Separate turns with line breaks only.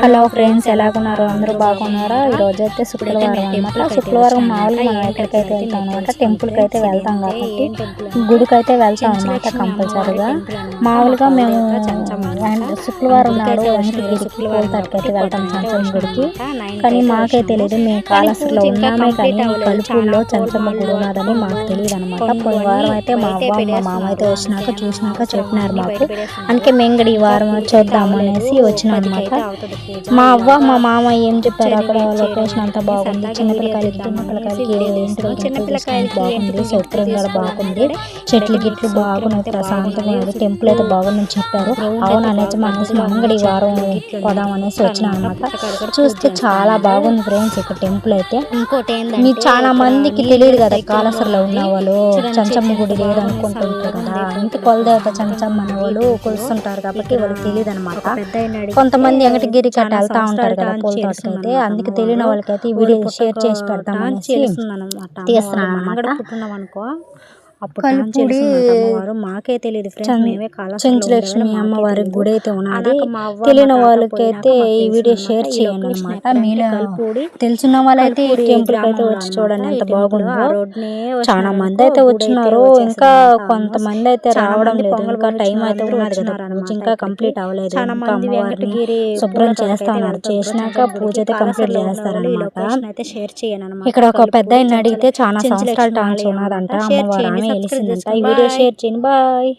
Hello friends, ఎలాగున్నారు? అందరూ బాగున్నారా? ఈ రోజు అయితే శుక్రవారం అన్నమాట. శుక్రవారం మామూలుగా మనం ఎక్కడికైతే వెళ్తాం అనమాట, టెంపుల్కి అయితే వెళ్తాం కాబట్టి గుడికి అయితే వెళ్తాం అనమాట కంపల్సరీగా. మామూలుగా మేము శుక్రవారం నాడు వెంకటగిరికి పూలతోటకైతే వెళ్తాం, చంచమ్మ గుడికి. కానీ మాకే తెలియదు, మేము కాళహస్తిలో ఉన్నామే కానీ కలుపుల్లో చంచమ్మ గుడి ఉన్నదని మాకు తెలియదు అనమాట. పోయిన వారం అయితే మా అవ్వ మా మామ అయితే చూసినాక చెప్పినారు మాకు. అందుకే మేము కూడా ఈ వారం చూద్దాం అనేసి వచ్చినాం అనమాట. మా అవ్వ మా మామ ఏం చెప్పారు, అక్కడ లొకేషన్ అంతా బాగుంది, చిన్నపిల్లకాయలకి బాగుంది, సౌకర్యం కూడా బాగుంది, చెట్లు గిట్లు బాగున్నాయి, ప్రశాంతంగా ఉంది, టెంపుల్ అయితే బాగుందని చెప్పారు. అవును అనేసి మనసు అంగడి వారం పోదాం అనేసి వచ్చినాం అనమాట. చూస్తే చాలా బాగుంది ఫ్రెండ్స్ ఇక్కడ టెంపుల్ అయితే. మీకు చాలా మందికి తెలియదు కదా, కాళహస్తిలో ఉన్న వాళ్ళు చంచమ్మ గుడి లేదు అనుకుంటుంటారు కదా. ఇంటి కొలదేవత చంచమ్మ అనే వాళ్ళు కొలుస్తుంటారు కాబట్టి వాళ్ళకి తెలియదు అనమాట. కొంతమంది వెంకటగిరికి అట్లా వెళ్తా ఉంటారు కదా పూల తోటకైతే, అందుకు తెలియని వాళ్ళకైతే ఈ వీడియో షేర్ చేసి పెడతాం అనేసి తీస్తున్నాను అనమాట. కలుపుడి మాకే తెలియదు చెంచులక్ష్మి అమ్మవారి గుడి అయితే ఉన్నది. తెలియని వాళ్ళకైతే ఈ వీడియో షేర్ చేయండి అనమాట. మీలో తెలిసిన వాళ్ళైతే ఈ టెంపుల్ అయితే వచ్చి చూడండి ఎంత బాగుందో. చాలా మంది అయితే వచ్చినారు, ఇంకా కొంతమంది అయితే రావడం లేదు, ఇంకా టైం అయితే ఉన్నది కదా, పూజ ఇంకా కంప్లీట్ అవ్వలేదు. ఇంకా అమ్మవారిని శుభ్రం చేస్తున్నారు, చేసినాక పూజ అయితే కంప్లీట్ చేస్తారనమాట. ఇక్కడ ఒక పెద్ద అడిగితే చాలా సంవత్సరాల టాన్స్ ఉన్నదంట అమ్మవారు అని తెలిసిందంట. ఈ వీడియో షేర్ చేయండి. బాయ్.